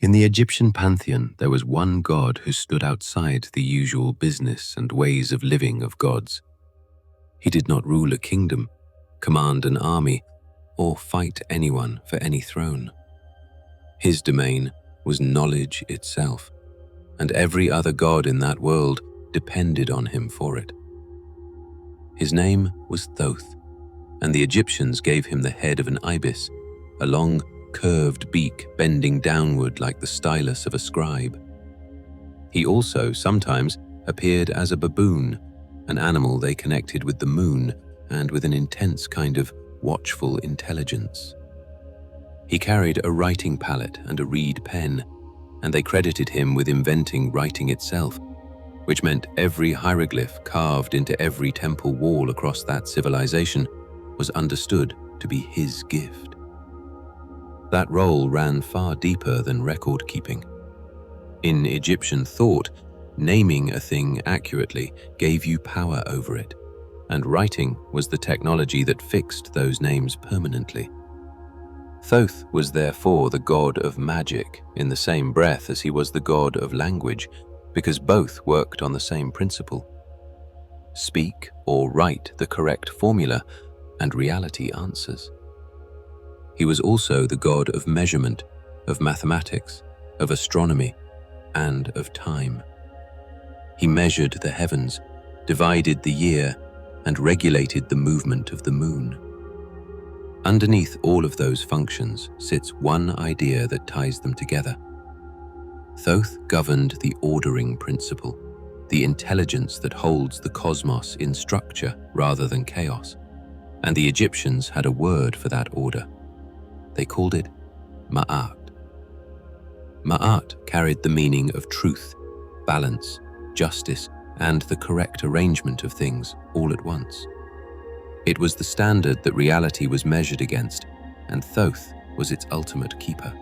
In the Egyptian pantheon, there was one god who stood outside the usual business and ways of living of gods. He did not rule a kingdom, command an army, or fight anyone for any throne. His domain was knowledge itself, and every other god in that world depended on him for it. His name was Thoth, and the Egyptians gave him the head of an ibis, a long, curved beak bending downward like the stylus of a scribe. He also sometimes appeared as a baboon, an animal they connected with the moon and with an intense kind of watchful intelligence. He carried a writing palette and a reed pen, and they credited him with inventing writing itself, which meant every hieroglyph carved into every temple wall across that civilization was understood to be his gift. That role ran far deeper than record-keeping. In Egyptian thought, naming a thing accurately gave you power over it, and writing was the technology that fixed those names permanently. Thoth was therefore the god of magic in the same breath as he was the god of language, because both worked on the same principle. Speak or write the correct formula, and reality answers. He was also the god of measurement, of mathematics, of astronomy, and of time. He measured the heavens, divided the year, and regulated the movement of the moon. Underneath all of those functions sits one idea that ties them together. Thoth governed the ordering principle, the intelligence that holds the cosmos in structure rather than chaos, and the Egyptians had a word for that order. They called it Ma'at. Ma'at carried the meaning of truth, balance, justice, and the correct arrangement of things all at once. It was the standard that reality was measured against, and Thoth was its ultimate keeper.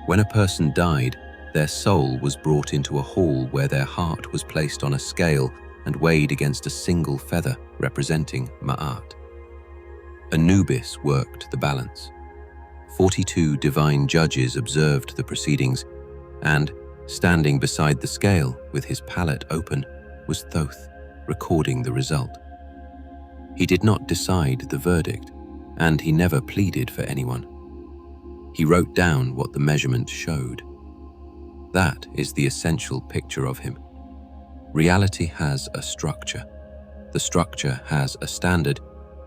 When a person died, their soul was brought into a hall where their heart was placed on a scale and weighed against a single feather representing Ma'at. Anubis worked the balance. 42 divine judges observed the proceedings, and, standing beside the scale with his palette open, was Thoth, recording the result. He did not decide the verdict, and he never pleaded for anyone. He wrote down what the measurement showed. That is the essential picture of him. Reality has a structure. The structure has a standard,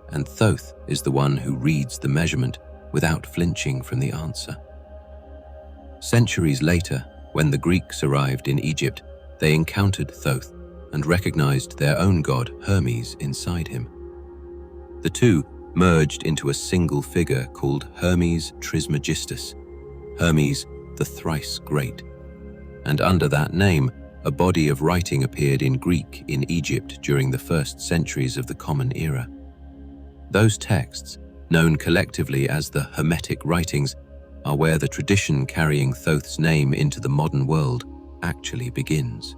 and Thoth is the one who reads the measurement without flinching from the answer. Centuries later, when the Greeks arrived in Egypt, they encountered Thoth and recognized their own god, Hermes, inside him. The two merged into a single figure called Hermes Trismegistus, Hermes the thrice great. And under that name, a body of writing appeared in Greek in Egypt during the first centuries of the Common Era. Those texts, known collectively as the Hermetic writings, are where the tradition carrying Thoth's name into the modern world actually begins.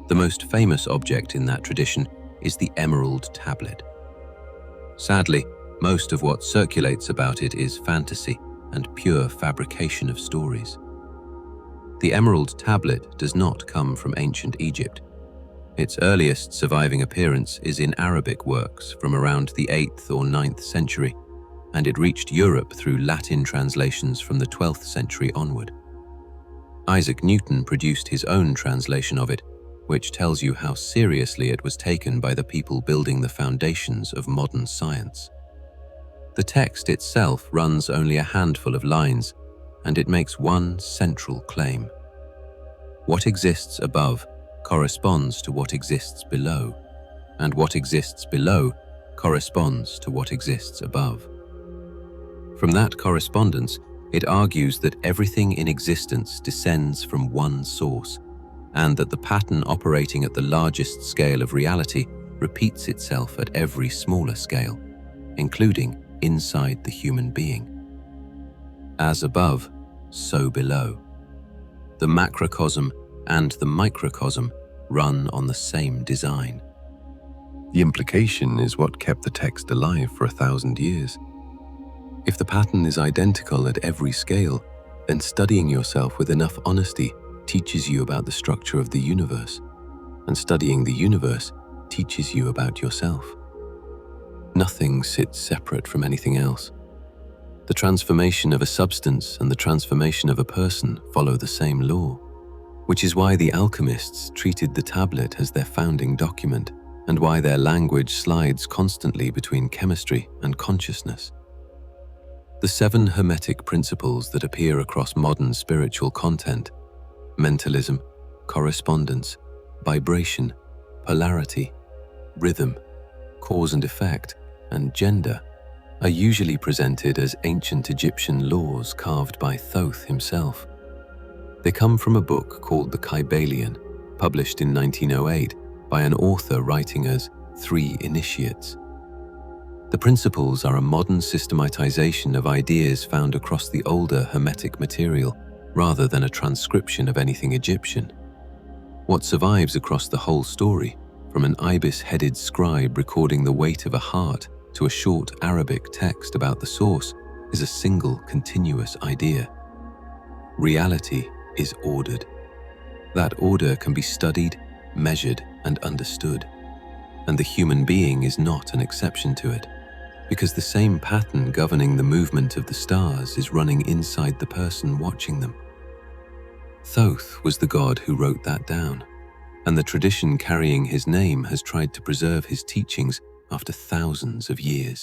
The most famous object in that tradition is the Emerald Tablet. Sadly, most of what circulates about it is fantasy and pure fabrication of stories. The Emerald Tablet does not come from ancient Egypt. Its earliest surviving appearance is in Arabic works from around the 8th or 9th century, and it reached Europe through Latin translations from the 12th century onward. Isaac Newton produced his own translation of it, which tells you how seriously it was taken by the people building the foundations of modern science. The text itself runs only a handful of lines, and it makes one central claim. What exists above corresponds to what exists below, and what exists below corresponds to what exists above. From that correspondence, it argues that everything in existence descends from one source, and that the pattern operating at the largest scale of reality repeats itself at every smaller scale, including inside the human being. As above, so below. The macrocosm and the microcosm run on the same design. The implication is what kept the text alive for 1,000 years. If the pattern is identical at every scale, Then studying yourself with enough honesty teaches you about the structure of the universe, and studying the universe teaches you about yourself. Nothing sits separate from anything else. The transformation of a substance and the transformation of a person follow the same law, which is why the alchemists treated the tablet as their founding document, and why their language slides constantly between chemistry and consciousness. The 7 Hermetic principles that appear across modern spiritual content, mentalism, correspondence, vibration, polarity, rhythm, cause and effect, and gender, are usually presented as ancient Egyptian laws carved by Thoth himself. They come from a book called the Kybalion, published in 1908 by an author writing as 3 Initiates. The principles are a modern systematization of ideas found across the older Hermetic material, rather than a transcription of anything Egyptian. What survives across the whole story, from an ibis-headed scribe recording the weight of a heart to a short Arabic text about the source, is a single continuous idea. Reality is ordered. That order can be studied, measured, and understood. And the human being is not an exception to it, because the same pattern governing the movement of the stars is running inside the person watching them. Thoth was the god who wrote that down, and the tradition carrying his name has tried to preserve his teachings after thousands of years.